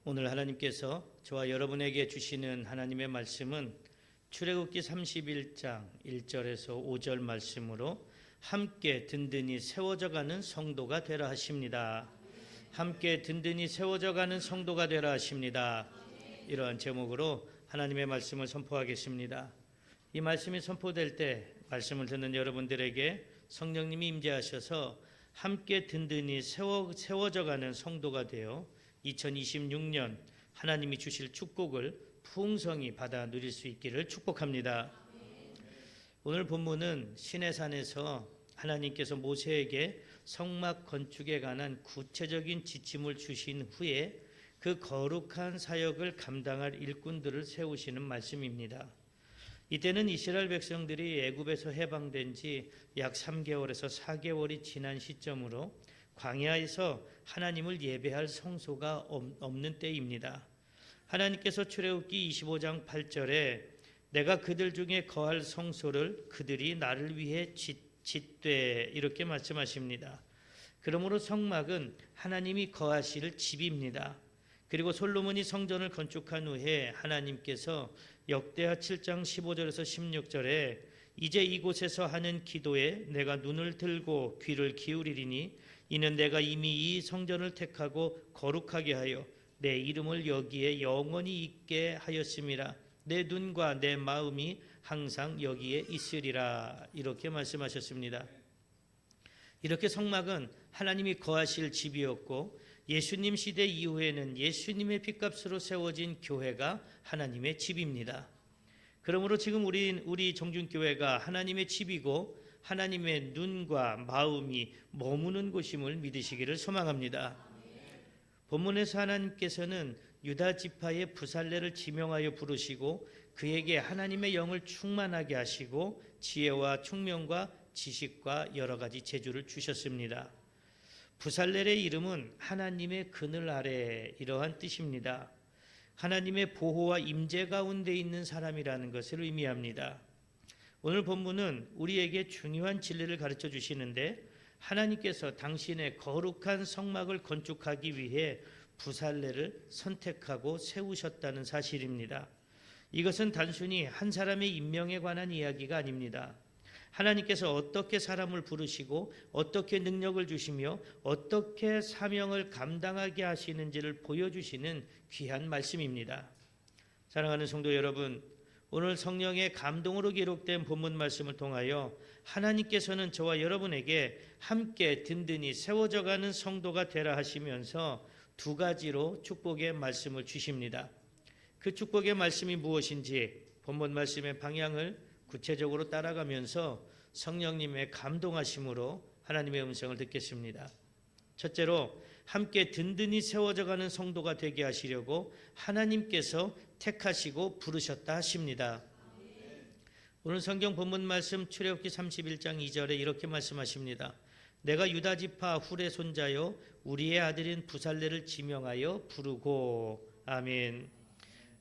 오늘 하나님께서 저와 여러분에게 주시는 하나님의 말씀은 출애굽기 31장 1절에서 5절 말씀으로 함께 든든히 세워져가는 성도가 되라 하십니다. 함께 든든히 세워져가는 성도가 되라 하십니다. 이러한 제목으로 하나님의 말씀을 선포하겠습니다. 이 말씀이 선포될 때 말씀을 듣는 여러분들에게 성령님이 임재하셔서 함께 든든히 세워져가는 성도가 되어 2026년 하나님이 주실 축복을 풍성히 받아 누릴 수 있기를 축복합니다. 오늘 본문은 시내산에서 하나님께서 모세에게 성막 건축에 관한 구체적인 지침을 주신 후에 그 거룩한 사역을 감당할 일꾼들을 세우시는 말씀입니다. 이때는 이스라엘 백성들이 애굽에서 해방된 지 약 3개월에서 4개월이 지난 시점으로 광야에서 하나님을 예배할 성소가 없는 때입니다. 하나님께서 출애굽기 25장 8절에 내가 그들 중에 거할 성소를 그들이 나를 위해 짓되 이렇게 말씀하십니다. 그러므로 성막은 하나님이 거하실 집입니다. 그리고 솔로몬이 성전을 건축한 후에 하나님께서 역대하 7장 15절에서 16절에 이제 이곳에서 하는 기도에 내가 눈을 들고 귀를 기울이리니 이는 내가 이미 이 성전을 택하고 거룩하게 하여 내 이름을 여기에 영원히 있게 하였음이라. 내 눈과 내 마음이 항상 여기에 있으리라. 이렇게 말씀하셨습니다. 이렇게 성막은 하나님이 거하실 집이었고 예수님 시대 이후에는 예수님의 핏값으로 세워진 교회가 하나님의 집입니다. 그러므로 지금 우리 정준교회가 하나님의 집이고 하나님의 눈과 마음이 머무는 곳임을 믿으시기를 소망합니다. 본문에서 하나님께서는 유다 지파의 부살레를 지명하여 부르시고 그에게 하나님의 영을 충만하게 하시고 지혜와 총명과 지식과 여러 가지 재주를 주셨습니다. 부살렐의 이름은 하나님의 그늘 아래 이러한 뜻입니다. 하나님의 보호와 임재 가운데 있는 사람이라는 것을 의미합니다. 오늘 본문은 우리에게 중요한 진리를 가르쳐 주시는데 하나님께서 당신의 거룩한 성막을 건축하기 위해 부살레를 선택하고 세우셨다는 사실입니다. 이것은 단순히 한 사람의 임명에 관한 이야기가 아닙니다. 하나님께서 어떻게 사람을 부르시고 어떻게 능력을 주시며 어떻게 사명을 감당하게 하시는지를 보여주시는 귀한 말씀입니다. 사랑하는 성도 여러분, 오늘 성령의 감동으로 기록된 본문 말씀을 통하여 하나님께서는 저와 여러분에게 함께 든든히 세워져가는 성도가 되라 하시면서 두 가지로 축복의 말씀을 주십니다. 그 축복의 말씀이 무엇인지 본문 말씀의 방향을 구체적으로 따라가면서 성령님의 감동하심으로 하나님의 음성을 듣겠습니다. 첫째로 함께 든든히 세워져가는 성도가 되게 하시려고 하나님께서 택하시고 부르셨다 하십니다. 오늘 성경 본문 말씀 출애굽기 31장 2절에 이렇게 말씀하십니다. 내가 유다 지파 훌의 손자요 우리의 아들인 부살레를 지명하여 부르고. 아멘.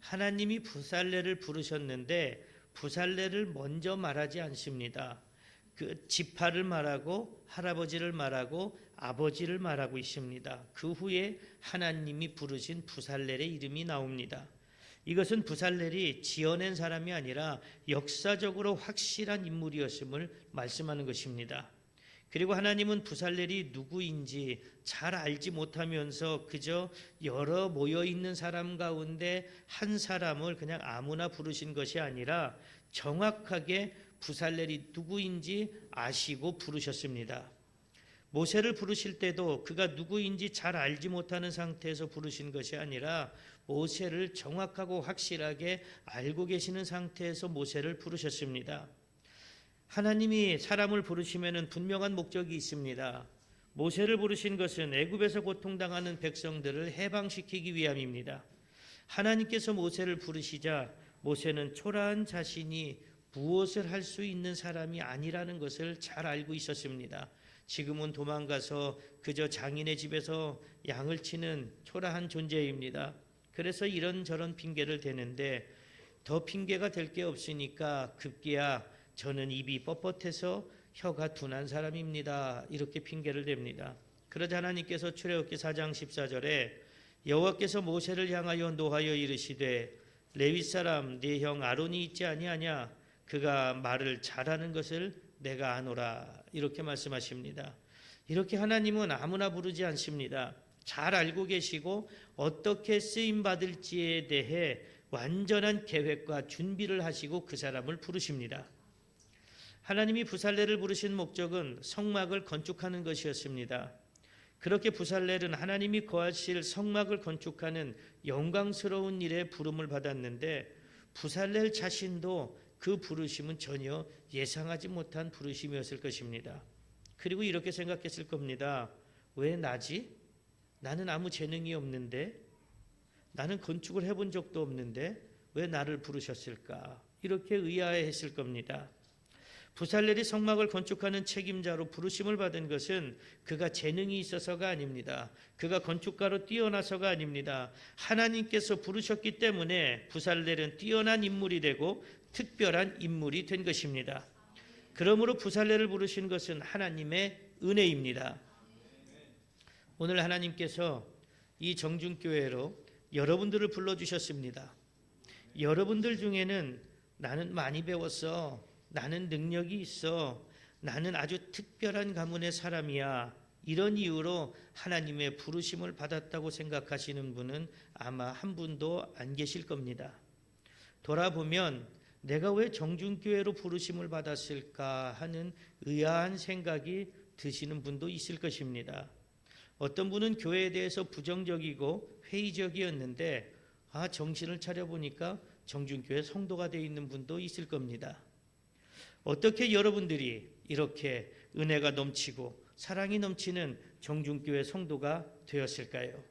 하나님이 부살레를 부르셨는데 부살레를 먼저 말하지 않습니다. 그 지파를 말하고 할아버지를 말하고 아버지를 말하고 있습니다. 그 후에 하나님이 부르신 부살렐의 이름이 나옵니다. 이것은 부살렐이 지어낸 사람이 아니라 역사적으로 확실한 인물이었음을 말씀하는 것입니다. 그리고 하나님은 부살렐이 누구인지 잘 알지 못하면서 그저 여러 모여있는 사람 가운데 한 사람을 그냥 아무나 부르신 것이 아니라 정확하게 부살렐이 누구인지 아시고 부르셨습니다. 모세를 부르실 때도 그가 누구인지 잘 알지 못하는 상태에서 부르신 것이 아니라 모세를 정확하고 확실하게 알고 계시는 상태에서 모세를 부르셨습니다. 하나님이 사람을 부르시면 분명한 목적이 있습니다. 모세를 부르신 것은 애굽에서 고통당하는 백성들을 해방시키기 위함입니다. 하나님께서 모세를 부르시자 모세는 초라한 자신이 무엇을 할 수 있는 사람이 아니라는 것을 잘 알고 있었습니다. 지금은 도망가서 그저 장인의 집에서 양을 치는 초라한 존재입니다. 그래서 이런저런 핑계를 대는데 더 핑계가 될 게 없으니까 급기야 저는 입이 뻣뻣해서 혀가 둔한 사람입니다. 이렇게 핑계를 댑니다. 그러자 하나님께서 출애굽기 4장 14절에 여호와께서 모세를 향하여 노하여 이르시되 레위 사람 네 형 아론이 있지 아니하냐 그가 말을 잘하는 것을 내가 아노라 이렇게 말씀하십니다. 이렇게 하나님은 아무나 부르지 않습니다. 잘 알고 계시고 어떻게 쓰임 받을지에 대해 완전한 계획과 준비를 하시고 그 사람을 부르십니다. 하나님이 부살렐을 부르신 목적은 성막을 건축하는 것이었습니다. 그렇게 부살렐은 하나님이 거하실 성막을 건축하는 영광스러운 일에 부름을 받았는데 부살렐 자신도 그 부르심은 전혀 예상하지 못한 부르심이었을 것입니다. 그리고 이렇게 생각했을 겁니다. 왜 나지? 나는 아무 재능이 없는데, 나는 건축을 해본 적도 없는데 왜 나를 부르셨을까? 이렇게 의아해했을 겁니다. 부살렐이 성막을 건축하는 책임자로 부르심을 받은 것은 그가 재능이 있어서가 아닙니다. 그가 건축가로 뛰어나서가 아닙니다. 하나님께서 부르셨기 때문에 부살렐은 뛰어난 인물이 되고 특별한 인물이 된 것입니다. 그러므로 부살렐을 부르신 것은 하나님의 은혜입니다. 오늘 하나님께서 이 정중교회로 여러분들을 불러주셨습니다. 여러분들 중에는 나는 많이 배웠어, 나는 능력이 있어, 나는 아주 특별한 가문의 사람이야, 이런 이유로 하나님의 부르심을 받았다고 생각하시는 분은 아마 한 분도 안 계실 겁니다. 돌아보면 내가 왜 정중교회로 부르심을 받았을까 하는 의아한 생각이 드시는 분도 있을 것입니다. 어떤 분은 교회에 대해서 부정적이고 회의적이었는데 정신을 차려보니까 정중교회 성도가 되어 있는 분도 있을 겁니다. 어떻게 여러분들이 이렇게 은혜가 넘치고 사랑이 넘치는 정중교회 성도가 되었을까요?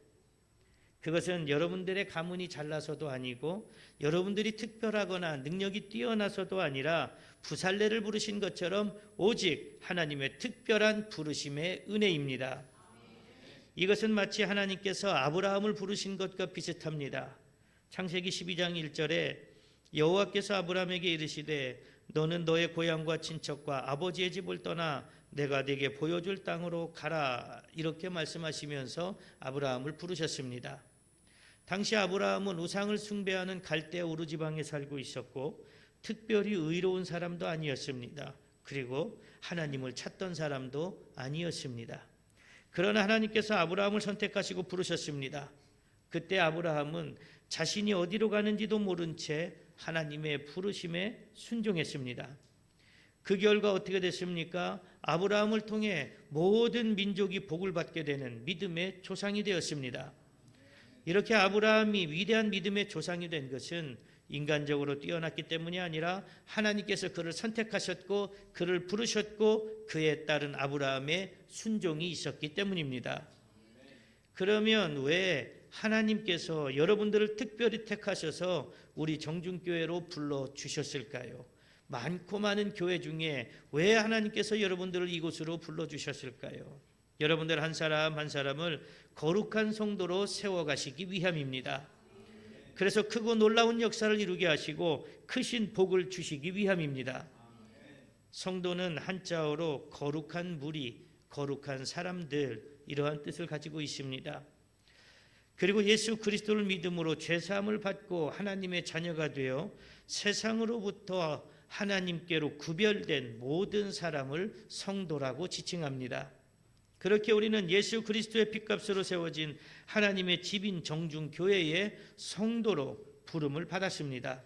그것은 여러분들의 가문이 잘나서도 아니고 여러분들이 특별하거나 능력이 뛰어나서도 아니라 부살렐을 부르신 것처럼 오직 하나님의 특별한 부르심의 은혜입니다. 이것은 마치 하나님께서 아브라함을 부르신 것과 비슷합니다. 창세기 12장 1절에 여호와께서 아브라함에게 이르시되 너는 너의 고향과 친척과 아버지의 집을 떠나 내가 네게 보여줄 땅으로 가라 이렇게 말씀하시면서 아브라함을 부르셨습니다. 당시 아브라함은 우상을 숭배하는 갈대아 우르 지방에 살고 있었고 특별히 의로운 사람도 아니었습니다. 그리고 하나님을 찾던 사람도 아니었습니다. 그러나 하나님께서 아브라함을 선택하시고 부르셨습니다. 그때 아브라함은 자신이 어디로 가는지도 모른 채 하나님의 부르심에 순종했습니다. 그 결과 어떻게 됐습니까? 아브라함을 통해 모든 민족이 복을 받게 되는 믿음의 조상이 되었습니다. 이렇게 아브라함이 위대한 믿음의 조상이 된 것은 인간적으로 뛰어났기 때문이 아니라 하나님께서 그를 선택하셨고 그를 부르셨고 그에 따른 아브라함의 순종이 있었기 때문입니다. 그러면 왜 하나님께서 여러분들을 특별히 택하셔서 우리 정중교회로 불러주셨을까요? 많고 많은 교회 중에 왜 하나님께서 여러분들을 이곳으로 불러주셨을까요? 여러분들 한 사람 한 사람을 거룩한 성도로 세워가시기 위함입니다. 그래서 크고 놀라운 역사를 이루게 하시고 크신 복을 주시기 위함입니다. 성도는 한자어로 거룩한 무리, 거룩한 사람들 이러한 뜻을 가지고 있습니다. 그리고 예수 그리스도를 믿음으로 죄사함을 받고 하나님의 자녀가 되어 세상으로부터 하나님께로 구별된 모든 사람을 성도라고 지칭합니다. 그렇게 우리는 예수 그리스도의 핏값으로 세워진 하나님의 집인 정중교회의 성도로 부름을 받았습니다.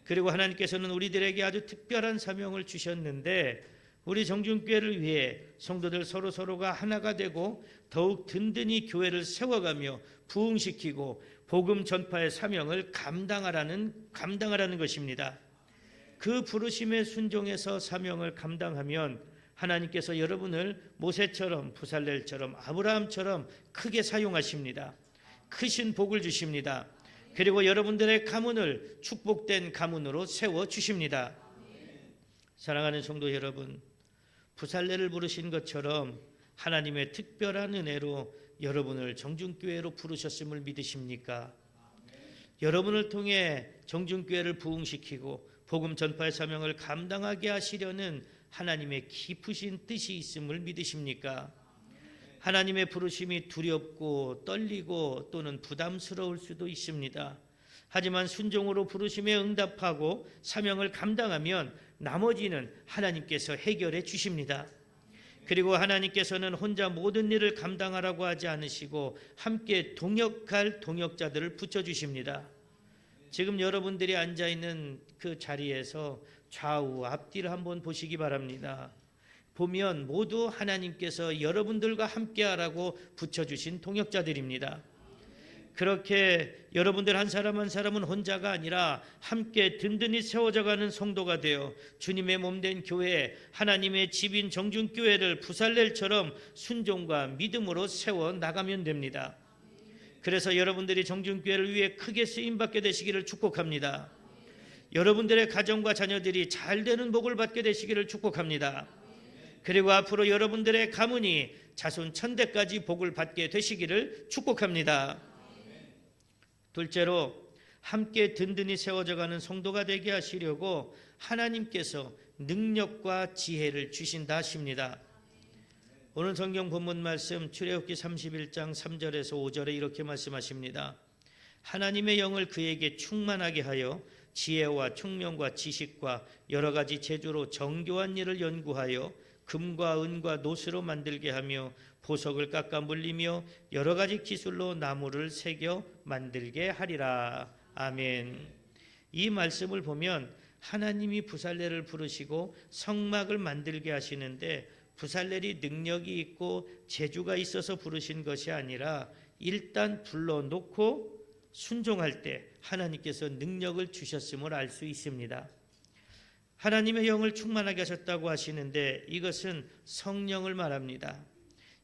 그리고 하나님께서는 우리들에게 아주 특별한 사명을 주셨는데 우리 정중교회를 위해 성도들 서로가 하나가 되고 더욱 든든히 교회를 세워가며 부흥시키고 복음 전파의 사명을 감당하라는 것입니다. 그 부르심에 순종해서 사명을 감당하면 하나님께서 여러분을 모세처럼 부살렐처럼 아브라함처럼 크게 사용하십니다. 크신 복을 주십니다. 그리고 여러분들의 가문을 축복된 가문으로 세워주십니다. 사랑하는 성도 여러분, 부살렐을 부르신 것처럼 하나님의 특별한 은혜로 여러분을 정중교회로 부르셨음을 믿으십니까? 여러분을 통해 정중교회를 부흥시키고 복음 전파의 사명을 감당하게 하시려는 하나님의 깊으신 뜻이 있음을 믿으십니까? 하나님의 부르심이 두렵고 떨리고 또는 부담스러울 수도 있습니다. 하지만 순종으로 부르심에 응답하고 사명을 감당하면 나머지는 하나님께서 해결해 주십니다. 그리고 하나님께서는 혼자 모든 일을 감당하라고 하지 않으시고 함께 동역할 동역자들을 붙여주십니다. 지금 여러분들이 앉아있는 그 자리에서 좌우 앞뒤를 한번 보시기 바랍니다. 보면 모두 하나님께서 여러분들과 함께하라고 붙여주신 동역자들입니다. 그렇게 여러분들 한 사람 한 사람은 혼자가 아니라 함께 든든히 세워져가는 성도가 되어 주님의 몸된 교회, 하나님의 집인 정준교회를 부살렐처럼 순종과 믿음으로 세워 나가면 됩니다. 그래서 여러분들이 정준교회를 위해 크게 쓰임받게 되시기를 축복합니다. 여러분들의 가정과 자녀들이 잘 되는 복을 받게 되시기를 축복합니다. 그리고 앞으로 여러분들의 가문이 자손 천대까지 복을 받게 되시기를 축복합니다. 둘째로 함께 든든히 세워져가는 성도가 되게 하시려고 하나님께서 능력과 지혜를 주신다 하십니다. 오늘 성경 본문 말씀 출애굽기 31장 3절에서 5절에 이렇게 말씀하십니다. 하나님의 영을 그에게 충만하게 하여 지혜와 총명과 지식과 여러 가지 재주로 정교한 일을 연구하여 금과 은과 노스로 만들게 하며 보석을 깎아 물리며 여러 가지 기술로 나무를 새겨 만들게 하리라. 아멘. 이 말씀을 보면 하나님이 부살렐을 부르시고 성막을 만들게 하시는데 부살렐이 능력이 있고 재주가 있어서 부르신 것이 아니라 일단 불러놓고 순종할 때 하나님께서 능력을 주셨음을 알 수 있습니다. 하나님의 영을 충만하게 하셨다고 하시는데 이것은 성령을 말합니다.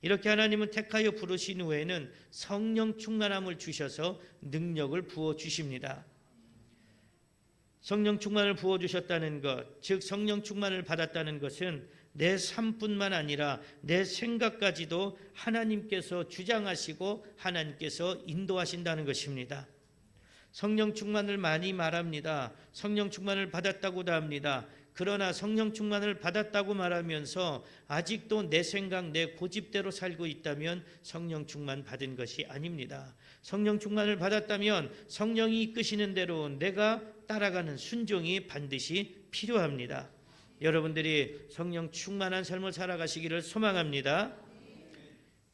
이렇게 하나님은 택하여 부르신 후에는 성령 충만함을 주셔서 능력을 부어주십니다. 성령 충만을 부어주셨다는 것, 즉 성령 충만을 받았다는 것은 내 삶뿐만 아니라 내 생각까지도 하나님께서 주장하시고 하나님께서 인도하신다는 것입니다. 성령 충만을 많이 말합니다. 성령 충만을 받았다고도 합니다. 그러나 성령 충만을 받았다고 말하면서 아직도 내 생각, 내 고집대로 살고 있다면 성령 충만 받은 것이 아닙니다. 성령 충만을 받았다면 성령이 이끄시는 대로 내가 따라가는 순종이 반드시 필요합니다. 여러분들이 성령 충만한 삶을 살아가시기를 소망합니다.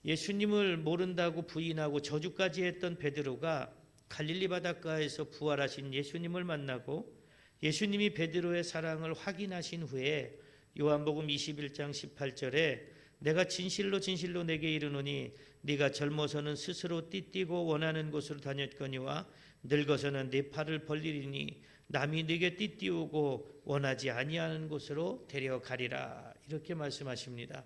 예수님을 모른다고 부인하고 저주까지 했던 베드로가 갈릴리 바닷가에서 부활하신 예수님을 만나고 예수님이 베드로의 사랑을 확인하신 후에 요한복음 21장 18절에 내가 진실로 진실로 내게 이르노니 네가 젊어서는 스스로 띠띠고 원하는 곳으로 다녔거니와 늙어서는 네 팔을 벌리리니 남이 네게 띠띠우고 원하지 아니하는 곳으로 데려가리라. 이렇게 말씀하십니다.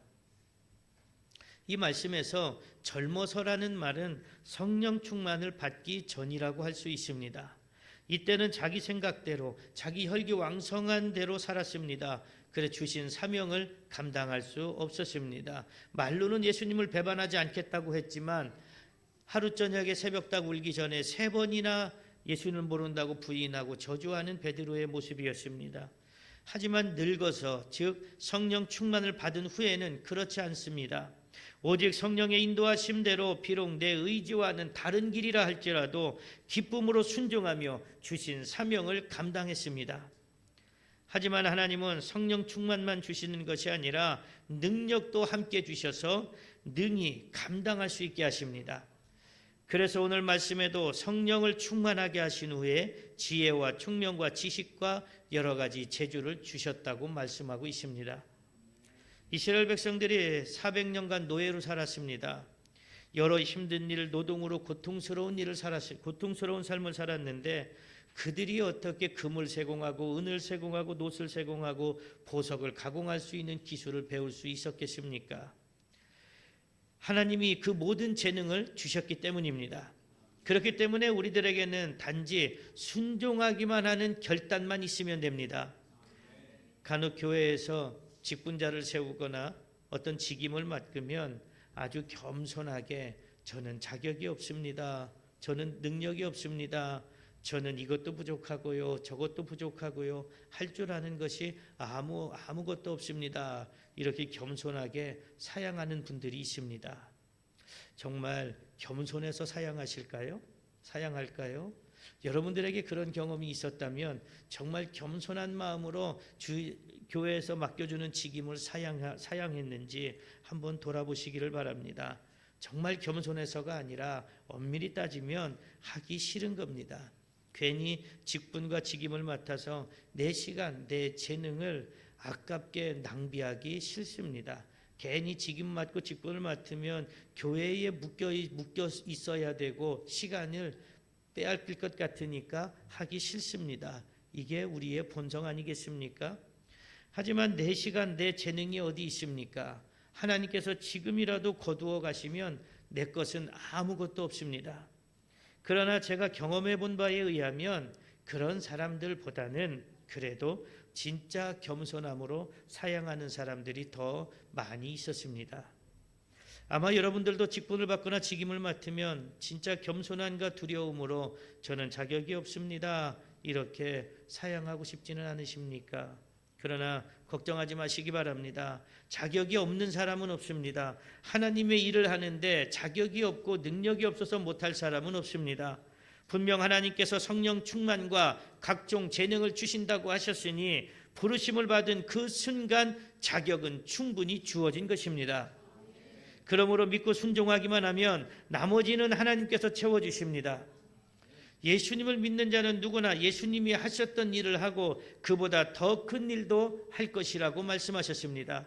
이 말씀에서 젊어서라는 말은 성령 충만을 받기 전이라고 할 수 있습니다. 이때는 자기 생각대로 자기 혈기왕성한 대로 살았습니다. 그래 주신 사명을 감당할 수 없었습니다. 말로는 예수님을 배반하지 않겠다고 했지만 하루 저녁에 새벽닭 울기 전에 3번이나 예수님을 모른다고 부인하고 저주하는 베드로의 모습이었습니다. 하지만 늙어서 즉 성령 충만을 받은 후에는 그렇지 않습니다. 오직 성령의 인도하심대로 비록 내 의지와는 다른 길이라 할지라도 기쁨으로 순종하며 주신 사명을 감당했습니다. 하지만 하나님은 성령 충만만 주시는 것이 아니라 능력도 함께 주셔서 능히 감당할 수 있게 하십니다. 그래서 오늘 말씀에도 성령을 충만하게 하신 후에 지혜와 총명과 지식과 여러 가지 재주를 주셨다고 말씀하고 있습니다. 이스라엘 백성들이 400년간 노예로 살았습니다. 여러 힘든 일, 노동으로 고통스러운 삶을 살았는데 그들이 어떻게 금을 세공하고 은을 세공하고 노스를 세공하고 보석을 가공할 수 있는 기술을 배울 수 있었겠습니까? 하나님이 그 모든 재능을 주셨기 때문입니다. 그렇기 때문에 우리들에게는 단지 순종하기만 하는 결단만 있으면 됩니다. 간혹 교회에서 직분자를 세우거나 어떤 직임을 맡으면 아주 겸손하게 저는 자격이 없습니다. 저는 능력이 없습니다. 저는 이것도 부족하고요. 저것도 부족하고요. 할 줄 아는 것이 아무것도 없습니다. 이렇게 겸손하게 사양하는 분들이 있습니다. 정말 겸손해서 사양할까요? 여러분들에게 그런 경험이 있었다면 정말 겸손한 마음으로 교회에서 맡겨주는 직임을 사양했는지 한번 돌아보시기를 바랍니다. 정말 겸손해서가 아니라 엄밀히 따지면 하기 싫은 겁니다. 괜히 직분과 직임을 맡아서 내 시간, 내 재능을 아깝게 낭비하기 싫습니다. 괜히 직임 맡고 직분을 맡으면 교회에 묶여 있어야 되고 시간을 빼앗길 것 같으니까 하기 싫습니다. 이게 우리의 본성 아니겠습니까? 하지만 내 시간, 내 재능이 어디 있습니까? 하나님께서 지금이라도 거두어 가시면 내 것은 아무것도 없습니다. 그러나 제가 경험해 본 바에 의하면 그런 사람들보다는 그래도 진짜 겸손함으로 사양하는 사람들이 더 많이 있었습니다. 아마 여러분들도 직분을 받거나 직임을 맡으면 진짜 겸손함과 두려움으로 저는 자격이 없습니다, 이렇게 사양하고 싶지는 않으십니까? 그러나 걱정하지 마시기 바랍니다. 자격이 없는 사람은 없습니다. 하나님의 일을 하는데 자격이 없고 능력이 없어서 못할 사람은 없습니다. 분명 하나님께서 성령 충만과 각종 재능을 주신다고 하셨으니 부르심을 받은 그 순간 자격은 충분히 주어진 것입니다. 그러므로 믿고 순종하기만 하면 나머지는 하나님께서 채워주십니다. 예수님을 믿는 자는 누구나 예수님이 하셨던 일을 하고 그보다 더 큰 일도 할 것이라고 말씀하셨습니다.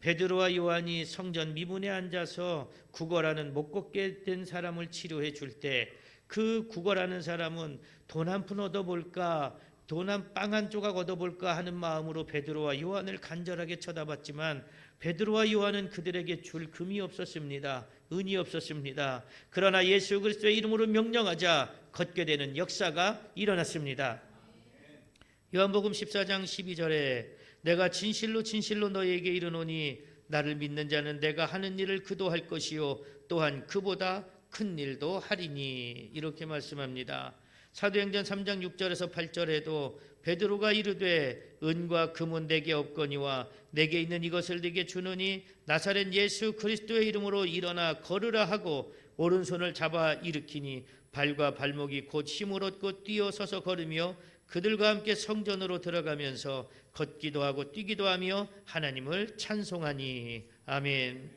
베드로와 요한이 성전 미문에 앉아서 구걸하는 못 걷게 된 사람을 치료해 줄 때 그 구걸하는 사람은 돈 한 푼 얻어볼까, 빵 한 조각 얻어볼까 하는 마음으로 베드로와 요한을 간절하게 쳐다봤지만 베드로와 요한은 그들에게 줄 금이 없었습니다. 은이 없었습니다. 그러나 예수 그리스도의 이름으로 명령하자 걷게 되는 역사가 일어났습니다. 요한복음 14장 12절에 내가 진실로 진실로 너희에게 이르노니 나를 믿는 자는 내가 하는 일을 그도 할 것이요 또한 그보다 큰 일도 하리니, 이렇게 말씀합니다. 사도행전 3장 6절에서 8절에도 베드로가 이르되 은과 금은 내게 없거니와 내게 있는 이것을 네게 주노니 나사렛 예수 그리스도의 이름으로 일어나 걸으라 하고 오른손을 잡아 일으키니 발과 발목이 곧 힘을 얻고 뛰어서서 걸으며 그들과 함께 성전으로 들어가면서 걷기도 하고 뛰기도 하며 하나님을 찬송하니. 아멘.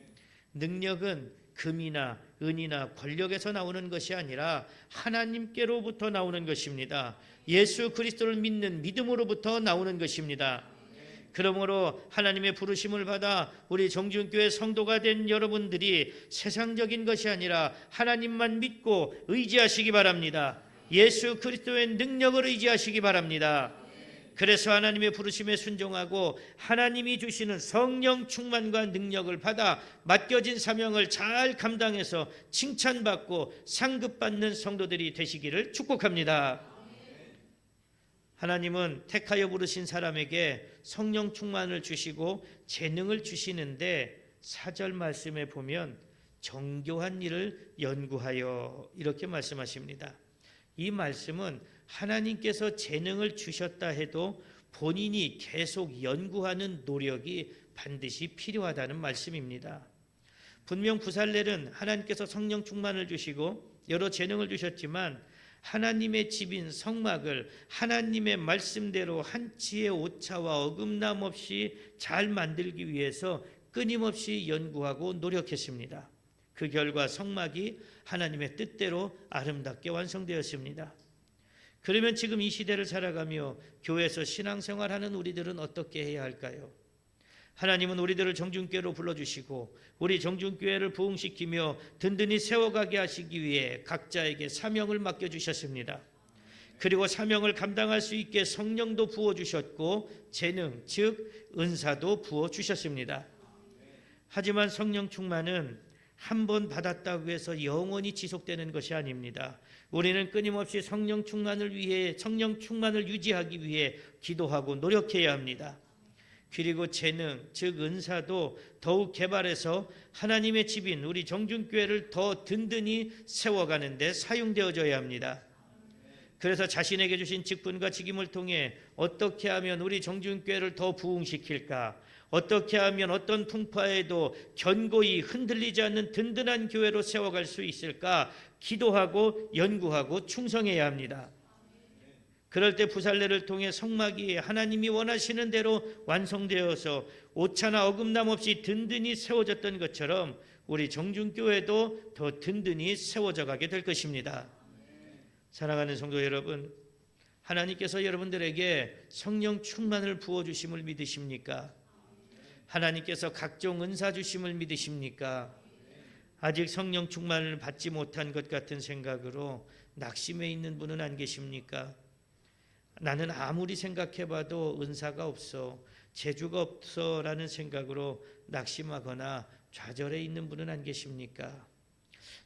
능력은 금이나 은이나 권력에서 나오는 것이 아니라 하나님께로부터 나오는 것입니다. 예수 그리스도를 믿는 믿음으로부터 나오는 것입니다. 그러므로 하나님의 부르심을 받아 우리 정준교회 성도가 된 여러분들이 세상적인 것이 아니라 하나님만 믿고 의지하시기 바랍니다. 예수 그리스도의 능력을 의지하시기 바랍니다. 그래서 하나님의 부르심에 순종하고 하나님이 주시는 성령 충만과 능력을 받아 맡겨진 사명을 잘 감당해서 칭찬받고 상급받는 성도들이 되시기를 축복합니다. 하나님은 택하여 부르신 사람에게 성령 충만을 주시고 재능을 주시는데 4절 말씀에 보면 정교한 일을 연구하여, 이렇게 말씀하십니다. 이 말씀은 하나님께서 재능을 주셨다 해도 본인이 계속 연구하는 노력이 반드시 필요하다는 말씀입니다. 분명 부살렐은 하나님께서 성령 충만을 주시고 여러 재능을 주셨지만 하나님의 집인 성막을 하나님의 말씀대로 한치의 오차와 어긋남 없이 잘 만들기 위해서 끊임없이 연구하고 노력했습니다. 그 결과 성막이 하나님의 뜻대로 아름답게 완성되었습니다. 그러면 지금 이 시대를 살아가며 교회에서 신앙생활하는 우리들은 어떻게 해야 할까요? 하나님은 우리들을 정준교회로 불러주시고 우리 정준교회를 부흥시키며 든든히 세워가게 하시기 위해 각자에게 사명을 맡겨주셨습니다. 그리고 사명을 감당할 수 있게 성령도 부어주셨고 재능, 즉 은사도 부어주셨습니다. 하지만 성령 충만은 한 번 받았다고 해서 영원히 지속되는 것이 아닙니다. 우리는 끊임없이 성령 충만을 유지하기 위해 기도하고 노력해야 합니다. 그리고 재능, 즉 은사도 더욱 개발해서 하나님의 집인 우리 정준교회를 더 든든히 세워가는 데 사용되어져야 합니다. 그래서 자신에게 주신 직분과 직임을 통해 어떻게 하면 우리 정준교회를 더 부흥시킬까, 어떻게 하면 어떤 풍파에도 견고히 흔들리지 않는 든든한 교회로 세워갈 수 있을까 기도하고 연구하고 충성해야 합니다. 그럴 때 부살레를 통해 성막이 하나님이 원하시는 대로 완성되어서 오차나 어긋남 없이 든든히 세워졌던 것처럼 우리 정중교회도 더 든든히 세워져 가게 될 것입니다. 사랑하는 성도 여러분, 하나님께서 여러분들에게 성령 충만을 부어주심을 믿으십니까? 하나님께서 각종 은사 주심을 믿으십니까? 아직 성령 충만을 받지 못한 것 같은 생각으로 낙심해 있는 분은 안 계십니까? 나는 아무리 생각해봐도 은사가 없어, 재주가 없어 라는 생각으로 낙심하거나 좌절해 있는 분은 안 계십니까?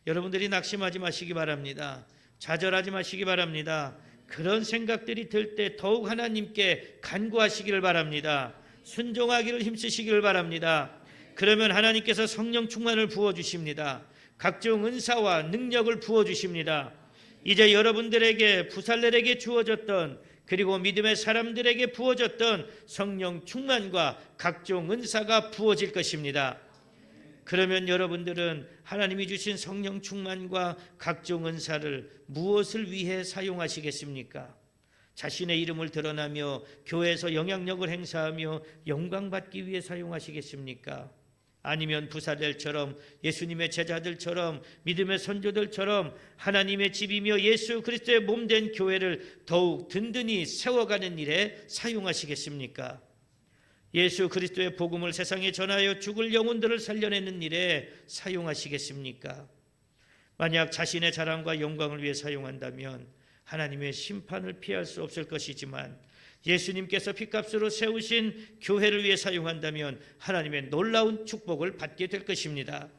여러분들이 낙심하지 마시기 바랍니다. 좌절하지 마시기 바랍니다. 그런 생각들이 들 때 더욱 하나님께 간구하시기를 바랍니다. 순종하기를 힘쓰시기를 바랍니다. 그러면 하나님께서 성령 충만을 부어주십니다. 각종 은사와 능력을 부어주십니다. 이제 여러분들에게 부살렐에게 주어졌던, 그리고 믿음의 사람들에게 부어졌던 성령 충만과 각종 은사가 부어질 것입니다. 그러면 여러분들은 하나님이 주신 성령 충만과 각종 은사를 무엇을 위해 사용하시겠습니까? 자신의 이름을 드러나며 교회에서 영향력을 행사하며 영광받기 위해 사용하시겠습니까? 아니면 부살렐처럼 예수님의 제자들처럼 믿음의 선조들처럼 하나님의 집이며 예수 그리스도의 몸된 교회를 더욱 든든히 세워가는 일에 사용하시겠습니까? 예수 그리스도의 복음을 세상에 전하여 죽을 영혼들을 살려내는 일에 사용하시겠습니까? 만약 자신의 자랑과 영광을 위해 사용한다면 하나님의 심판을 피할 수 없을 것이지만, 예수님께서 핏값으로 세우신 교회를 위해 사용한다면 하나님의 놀라운 축복을 받게 될 것입니다.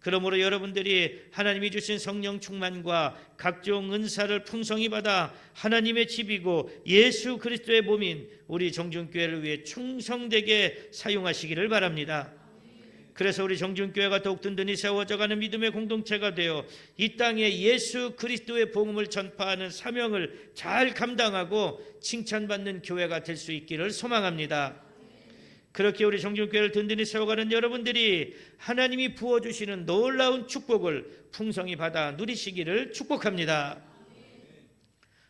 그러므로 여러분들이 하나님이 주신 성령 충만과 각종 은사를 풍성히 받아 하나님의 집이고 예수 그리스도의 몸인 우리 정중교회를 위해 충성되게 사용하시기를 바랍니다. 그래서 우리 정중교회가 더욱 든든히 세워져가는 믿음의 공동체가 되어 이 땅에 예수 그리스도의 복음을 전파하는 사명을 잘 감당하고 칭찬받는 교회가 될 수 있기를 소망합니다. 그렇게 우리 정중교회를 든든히 세워가는 여러분들이 하나님이 부어주시는 놀라운 축복을 풍성히 받아 누리시기를 축복합니다.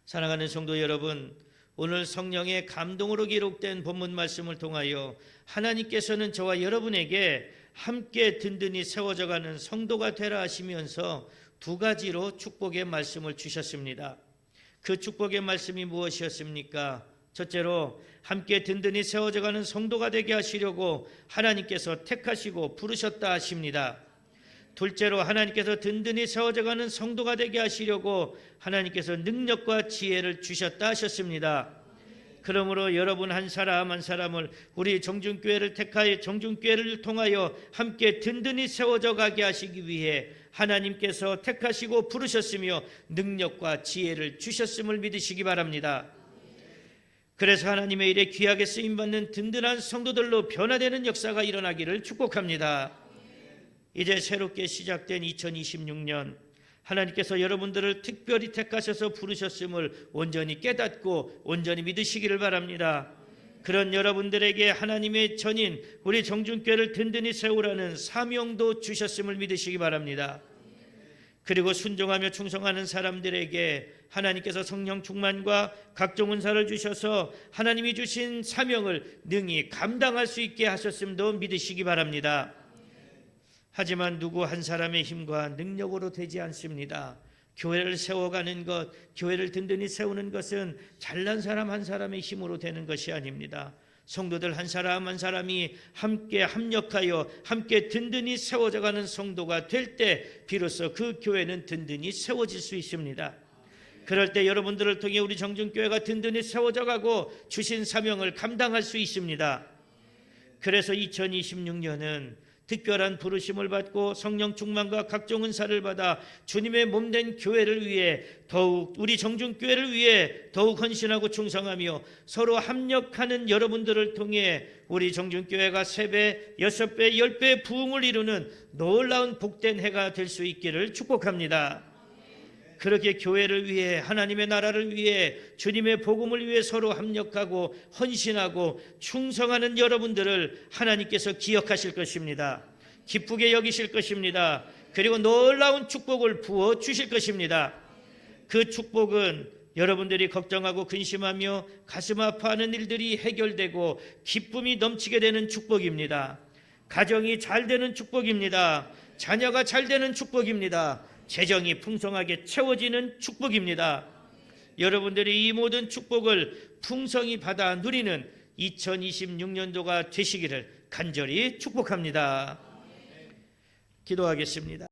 사랑하는 성도 여러분, 오늘 성령의 감동으로 기록된 본문 말씀을 통하여 하나님께서는 저와 여러분에게 함께 든든히 세워져가는 성도가 되라 하시면서 두 가지로 축복의 말씀을 주셨습니다. 그 축복의 말씀이 무엇이었습니까? 첫째로 함께 든든히 세워져가는 성도가 되게 하시려고 하나님께서 택하시고 부르셨다 하십니다. 둘째로 하나님께서 든든히 세워져가는 성도가 되게 하시려고 하나님께서 능력과 지혜를 주셨다 하셨습니다. 그러므로 여러분 한 사람 한 사람을 우리 정중교회를 택하여 정중교회를 통하여 함께 든든히 세워져 가게 하시기 위해 하나님께서 택하시고 부르셨으며 능력과 지혜를 주셨음을 믿으시기 바랍니다. 그래서 하나님의 일에 귀하게 쓰임받는 든든한 성도들로 변화되는 역사가 일어나기를 축복합니다. 이제 새롭게 시작된 2026년, 하나님께서 여러분들을 특별히 택하셔서 부르셨음을 온전히 깨닫고 온전히 믿으시기를 바랍니다. 그런 여러분들에게 하나님의 전인 우리 정중교회를 든든히 세우라는 사명도 주셨음을 믿으시기 바랍니다. 그리고 순종하며 충성하는 사람들에게 하나님께서 성령 충만과 각종 은사를 주셔서 하나님이 주신 사명을 능히 감당할 수 있게 하셨음도 믿으시기 바랍니다. 하지만 누구 한 사람의 힘과 능력으로 되지 않습니다. 교회를 세워가는 것, 교회를 든든히 세우는 것은 잘난 사람 한 사람의 힘으로 되는 것이 아닙니다. 성도들 한 사람 한 사람이 함께 합력하여 함께 든든히 세워져가는 성도가 될 때 비로소 그 교회는 든든히 세워질 수 있습니다. 그럴 때 여러분들을 통해 우리 정중교회가 든든히 세워져가고 주신 사명을 감당할 수 있습니다. 그래서 2026년은 특별한 부르심을 받고 성령 충만과 각종 은사를 받아 주님의 몸된 교회를 위해 더욱 우리 정중교회를 위해 더욱 헌신하고 충성하며 서로 합력하는 여러분들을 통해 우리 정중교회가 3배, 6배, 10배의 부흥을 이루는 놀라운 복된 해가 될 수 있기를 축복합니다. 그렇게 교회를 위해 하나님의 나라를 위해 주님의 복음을 위해 서로 합력하고 헌신하고 충성하는 여러분들을 하나님께서 기억하실 것입니다. 기쁘게 여기실 것입니다. 그리고 놀라운 축복을 부어 주실 것입니다. 그 축복은 여러분들이 걱정하고 근심하며 가슴 아파하는 일들이 해결되고 기쁨이 넘치게 되는 축복입니다. 가정이 잘 되는 축복입니다. 자녀가 잘 되는 축복입니다. 재정이 풍성하게 채워지는 축복입니다. 여러분들이 이 모든 축복을 풍성히 받아 누리는 2026년도가 되시기를 간절히 축복합니다. 기도하겠습니다.